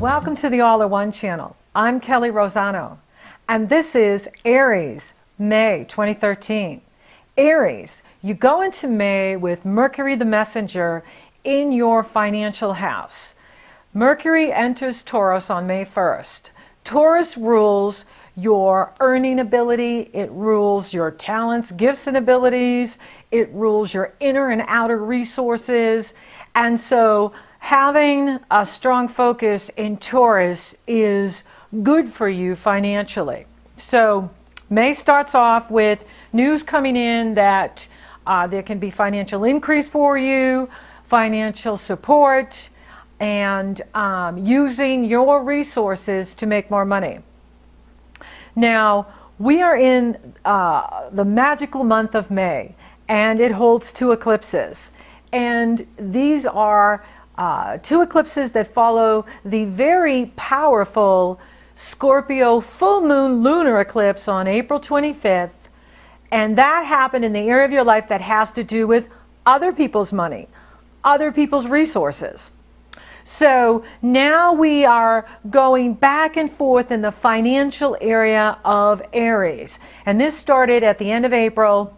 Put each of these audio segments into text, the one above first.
Welcome to the All-in-One channel. I'm Kelley Rosano, and this is Aries, May 2013. Aries, you go into May with Mercury the Messenger in your financial house. Mercury enters Taurus on May 1st. Taurus rules your earning ability, it rules your talents, gifts, and abilities, it rules your inner and outer resources, and so having a strong focus in Taurus is good for you financially. So May starts off with news coming in that there can be financial increase for you, financial support, and using your resources to make more money. Now, we are in the magical month of May, and it holds two eclipses. And these are two eclipses that follow the very powerful Scorpio full moon lunar eclipse on April 25th. And that happened in the area of your life that has to do with other people's money, other people's resources. So now we are going back and forth in the financial area of Aries. And this started at the end of April.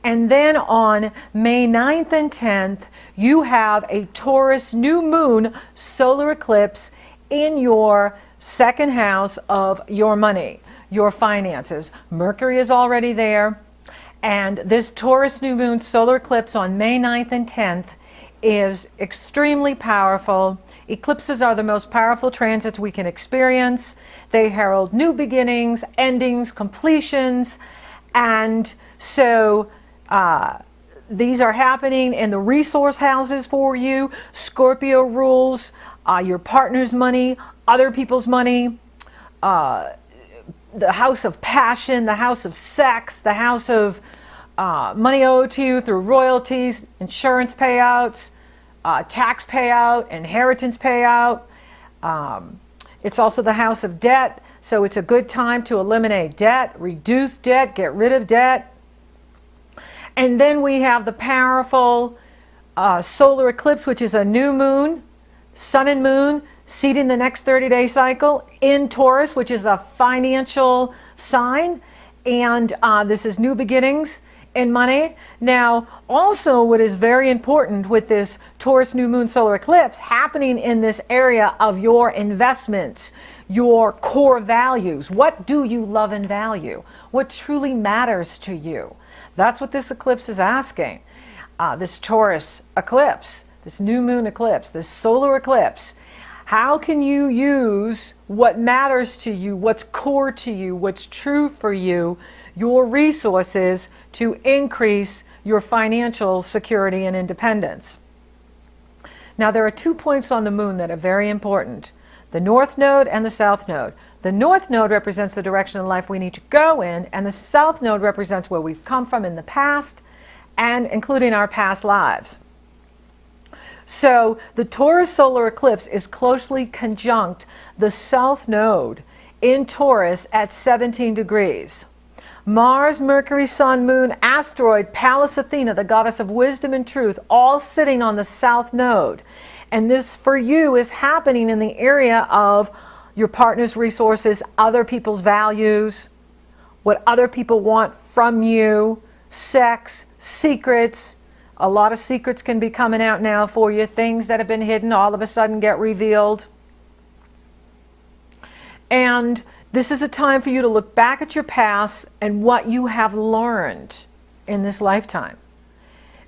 And then on May 9th and 10th, you have a Taurus new moon solar eclipse in your second house of your money, your finances. Mercury is already there. And this Taurus new moon solar eclipse on May 9th and 10th is extremely powerful. Eclipses are the most powerful transits we can experience. They herald new beginnings, endings, completions. And so these are happening in the resource houses for you. Scorpio rules your partner's money, other people's money, the house of passion, the house of sex, the house of money owed to you through royalties, insurance payouts, tax payout, inheritance payout. It's also the house of debt, so it's a good time to eliminate debt, reduce debt, get rid of debt. And then we have the powerful solar eclipse, which is a new moon, sun and moon, seeding the next 30-day cycle in Taurus, which is a financial sign. And this is new beginnings in money. Now, also what is very important with this Taurus new moon solar eclipse happening in this area of your investments, your core values. What do you love and value? What truly matters to you? That's what this eclipse is asking. This Taurus eclipse, this new moon eclipse, this solar eclipse. How can you use what matters to you, what's core to you, what's true for you, your resources to increase your financial security and independence? Now, there are 2 points on the moon that are very important. The North Node and the South Node. The North Node represents the direction in life we need to go in, and the South Node represents where we've come from in the past, and including our past lives. So the Taurus solar eclipse is closely conjunct the South Node in Taurus at 17 degrees. Mars, Mercury, Sun, Moon, Asteroid, Pallas Athena, the goddess of wisdom and truth, all sitting on the South Node. And this for you is happening in the area of your partner's resources, other people's values, what other people want from you, sex, secrets. A lot of secrets can be coming out now for you. Things that have been hidden all of a sudden get revealed. And this is a time for you to look back at your past and what you have learned in this lifetime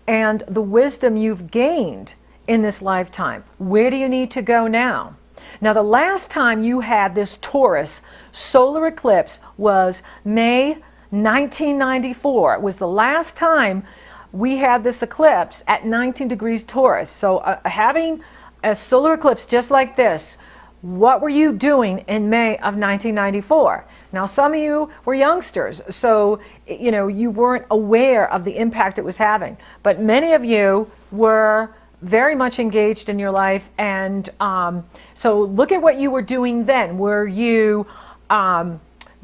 and the wisdom you've gained in this lifetime. Where do you need to go now? Now, the last time you had this Taurus solar eclipse was May 1994. It was the last time we had this eclipse at 19 degrees Taurus. So having a solar eclipse just like this, what were you doing in May of 1994? Now, some of you were youngsters, so you weren't aware of the impact it was having. But many of you were very much engaged in your life, and so look at what you were doing then. Were you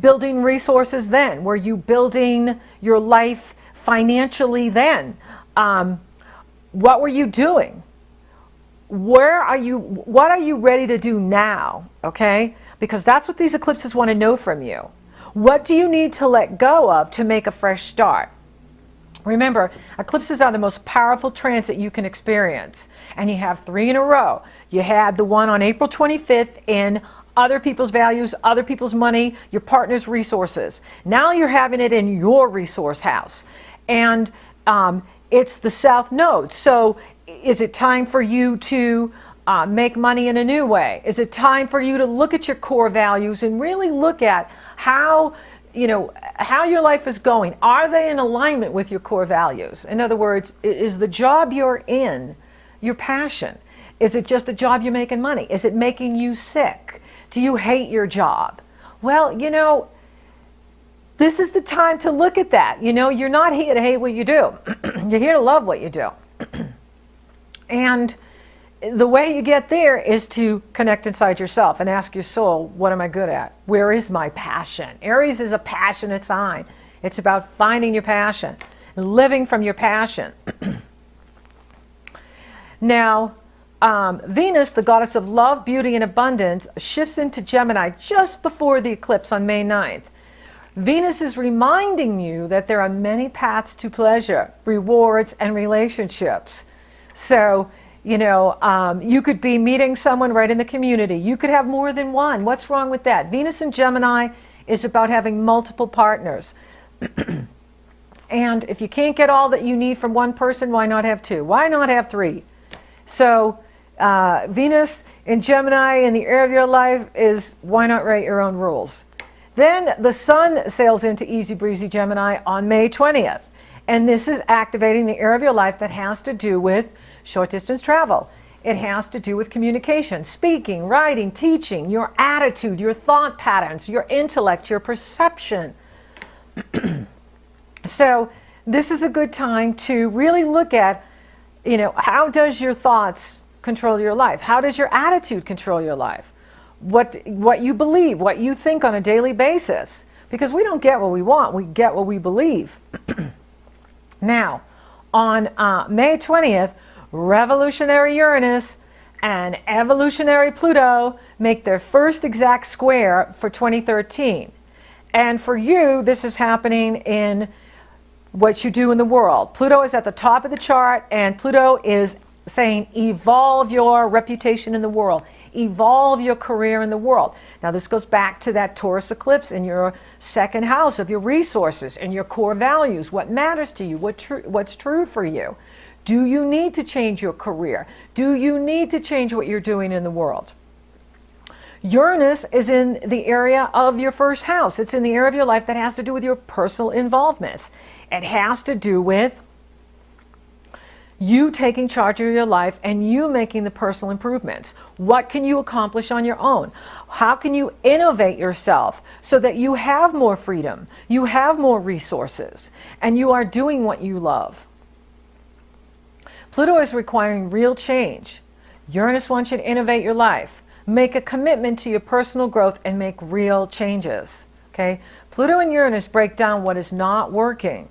building resources then? Were you building your life financially then? What were you doing? what are you ready to do now? Okay? Because that's what these eclipses want to know from you. What do you need to let go of to make a fresh start? Remember, eclipses are the most powerful transit you can experience. And you have 3 in a row. You had the one on April 25th in other people's values, other people's money, your partner's resources. Now you're having it in your resource house. And it's the South Node. So is it time for you to make money in a new way? Is it time for you to look at your core values and really look at how your life is going? Are they in alignment with your core values? In other words, is the job you're in your passion? Is it just a job you're making money? Is it making you sick? Do you hate your job? Well, this is the time to look at that. You're not here to hate what you do. You're here to love what you do. And the way you get there is to connect inside yourself and ask your soul, what am I good at? Where is my passion? Aries is a passionate sign. It's about finding your passion, living from your passion. Now, Venus, the goddess of love, beauty, and abundance, shifts into Gemini just before the eclipse on May 9th. Venus is reminding you that there are many paths to pleasure, rewards, and relationships. So, you could be meeting someone right in the community. You could have more than one. What's wrong with that? Venus in Gemini is about having multiple partners. And if you can't get all that you need from one person, why not have 2? Why not have 3? So Venus in Gemini in the area of your life is, why not write your own rules? Then the Sun sails into easy breezy Gemini on May 20th. And this is activating the area of your life that has to do with short distance travel. It has to do with communication, speaking, writing, teaching, your attitude, your thought patterns, your intellect, your perception. So this is a good time to really look at, how does your thoughts control your life? How does your attitude control your life? What you believe, what you think on a daily basis. Because we don't get what we want, we get what we believe. Now, on May 20th, revolutionary Uranus and evolutionary Pluto make their first exact square for 2013. And for you, this is happening in what you do in the world. Pluto is at the top of the chart, and Pluto is saying evolve your reputation in the world, evolve your career in the world. Now this goes back to that Taurus eclipse in your second house of your resources and your core values. What matters to you? What's true for you? Do you need to change your career? Do you need to change what you're doing in the world? Uranus is in the area of your first house. It's in the area of your life that has to do with your personal involvements. It has to do with you taking charge of your life and you making the personal improvements. What can you accomplish on your own? How can you innovate yourself so that you have more freedom, you have more resources, and you are doing what you love? Pluto is requiring real change. Uranus wants you to innovate your life, make a commitment to your personal growth, and make real changes. Okay? Pluto and Uranus break down what is not working.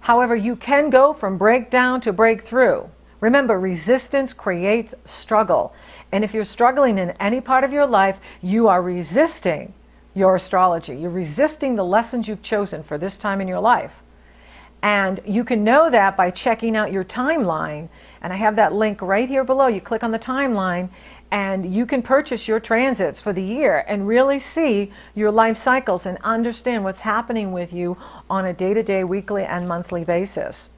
However, you can go from breakdown to breakthrough. Remember, resistance creates struggle. And if you're struggling in any part of your life, you are resisting your astrology. You're resisting the lessons you've chosen for this time in your life. And you can know that by checking out your timeline. And I have that link right here below. You click on the timeline and you can purchase your transits for the year and really see your life cycles and understand what's happening with you on a day-to-day, weekly, and monthly basis.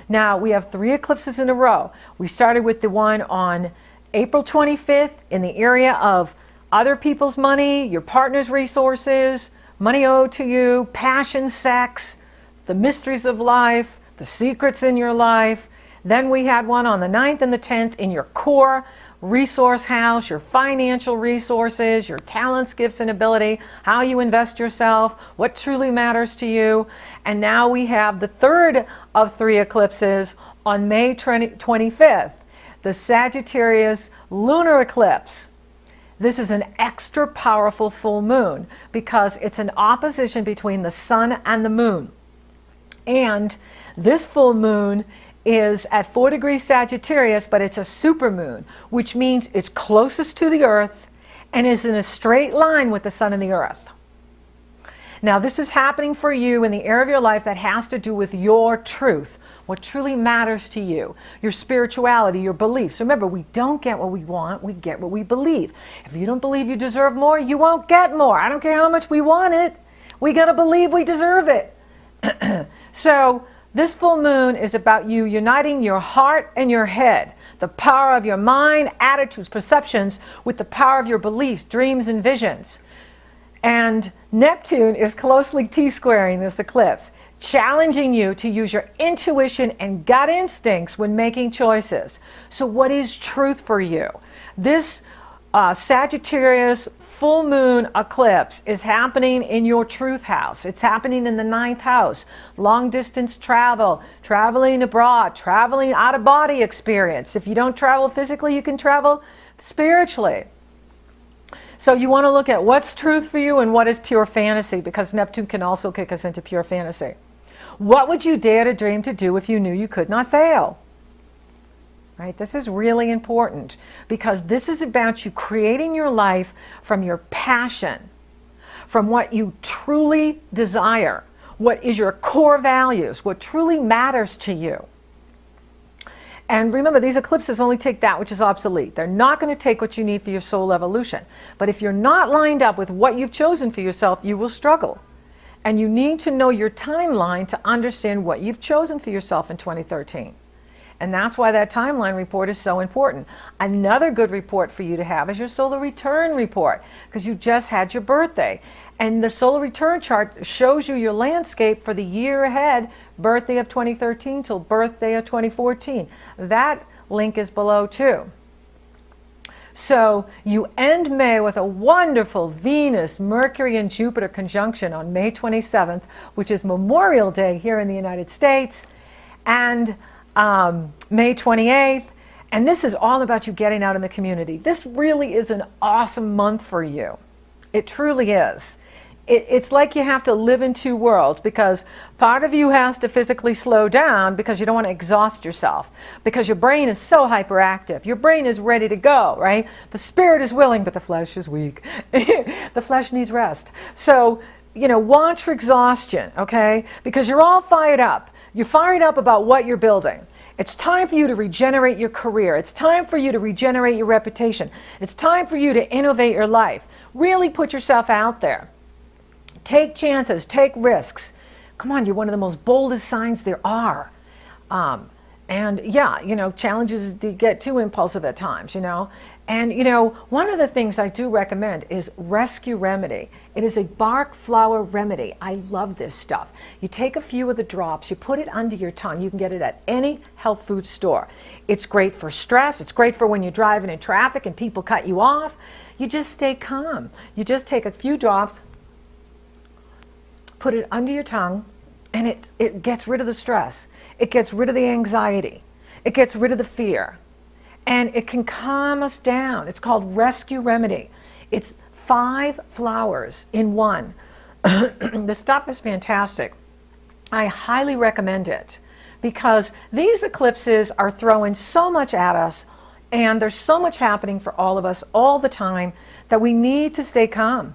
Now, we have 3 eclipses in a row. We started with the one on April 25th in the area of other people's money, your partner's resources, money owed to you, passion, sex, the mysteries of life, the secrets in your life. Then we had one on the 9th and the 10th in your core resource house, your financial resources, your talents, gifts, and ability, how you invest yourself, what truly matters to you. And now we have the third of 3 eclipses on May 25th, the Sagittarius lunar eclipse. This is an extra powerful full moon because it's an opposition between the sun and the moon. And this full moon is at 4 degrees Sagittarius, but it's a supermoon, which means it's closest to the Earth and is in a straight line with the sun and the Earth. Now, this is happening for you in the area of your life that has to do with your truth, what truly matters to you, your spirituality, your beliefs. Remember, we don't get what we want, we get what we believe. If you don't believe you deserve more, you won't get more. I don't care how much we want it. We got to believe we deserve it. So, this full moon is about you uniting your heart and your head, the power of your mind, attitudes, perceptions, with the power of your beliefs, dreams, and visions. And Neptune is closely T-squaring this eclipse, challenging you to use your intuition and gut instincts when making choices. So what is truth for you? This Sagittarius full moon eclipse is happening in your truth house. It's happening in the 9th house. Long distance travel, traveling abroad, traveling out of body experience. If you don't travel physically, you can travel spiritually. So you want to look at what's truth for you and what is pure fantasy, because Neptune can also kick us into pure fantasy. What would you dare to dream to do if you knew you could not fail? Right? This is really important, because this is about you creating your life from your passion, from what you truly desire, what is your core values, what truly matters to you. And remember, these eclipses only take that which is obsolete. They're not going to take what you need for your soul evolution. But if you're not lined up with what you've chosen for yourself, you will struggle. And you need to know your timeline to understand what you've chosen for yourself in 2013. And that's why that timeline report is so important. Another good report for you to have is your solar return report, because you just had your birthday. And the solar return chart shows you your landscape for the year ahead, birthday of 2013 till birthday of 2014. That link is below too. So you end May with a wonderful Venus, Mercury, and Jupiter conjunction on May 27th, which is Memorial Day here in the United States, and May 28th. And this is all about you getting out in the community. This really is an awesome month for you. It truly is. It's like you have to live in two worlds, because part of you has to physically slow down because you don't want to exhaust yourself, because your brain is so hyperactive. Your brain is ready to go, right? The spirit is willing, but the flesh is weak. The flesh needs rest. So, watch for exhaustion, okay? Because you're all fired up. You're fired up about what you're building. It's time for you to regenerate your career. It's time for you to regenerate your reputation. It's time for you to innovate your life. Really put yourself out there. Take chances, take risks. Come on, you're one of the most boldest signs there are. And yeah, challenges get too impulsive at times, And, one of the things I do recommend is Rescue Remedy. It is a bark flower remedy. I love this stuff. You take a few of the drops, you put it under your tongue. You can get it at any health food store. It's great for stress. It's great for when you're driving in traffic and people cut you off. You just stay calm. You just take a few drops, put it under your tongue, and it gets rid of the stress. It gets rid of the anxiety. It gets rid of the fear. And it can calm us down. It's called Rescue Remedy. It's 5 flowers in one. The stuff is fantastic. I highly recommend it, because these eclipses are throwing so much at us, and there's so much happening for all of us all the time that we need to stay calm.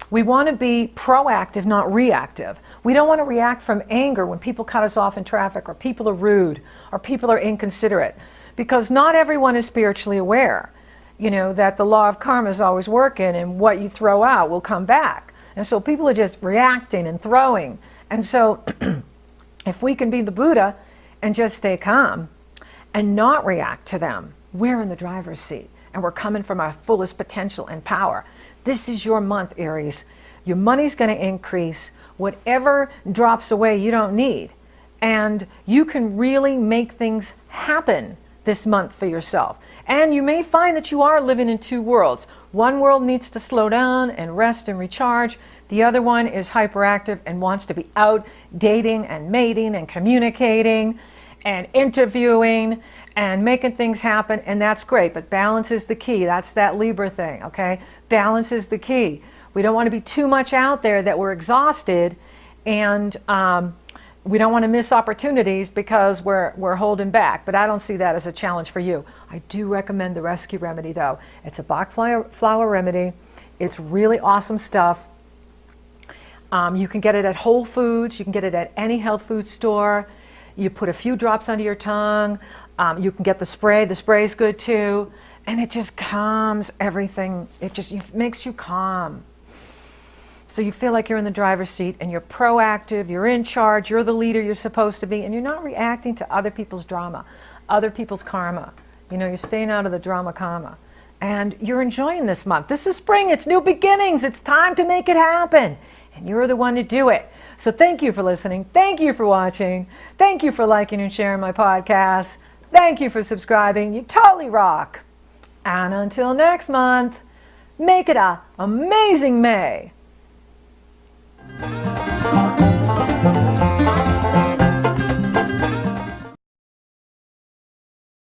We want to be proactive, not reactive. We don't want to react from anger when people cut us off in traffic, or people are rude, or people are inconsiderate, because not everyone is spiritually aware, that the law of karma is always working, and what you throw out will come back. And so people are just reacting and throwing. And so if we can be the Buddha and just stay calm and not react to them, we're in the driver's seat, and we're coming from our fullest potential and power. This is your month, Aries. Your money's going to increase. Whatever drops away, you don't need. And you can really make things happen this month for yourself. And you may find that you are living in two worlds. One world needs to slow down and rest and recharge. The other one is hyperactive and wants to be out dating and mating and communicating and interviewing and making things happen, and that's great, but balance is the key. That's that Libra thing, okay? Balance is the key. We don't want to be too much out there that we're exhausted and we don't want to miss opportunities because we're holding back, but I don't see that as a challenge for you. I do recommend the Rescue Remedy, though. It's a Bach flower remedy. It's really awesome stuff. You can get it at Whole Foods. You can get it at any health food store. You put a few drops under your tongue. You can get the spray. The spray is good too. And it just calms everything. It just makes you calm. So you feel like you're in the driver's seat and you're proactive, you're in charge, you're the leader you're supposed to be, and you're not reacting to other people's drama, other people's karma. You know, you're staying out of the drama karma. And you're enjoying this month. This is spring, it's new beginnings, it's time to make it happen. And you're the one to do it. So thank you for listening. Thank you for watching. Thank you for liking and sharing my podcast. Thank you for subscribing. You totally rock. And until next month, make it an amazing May.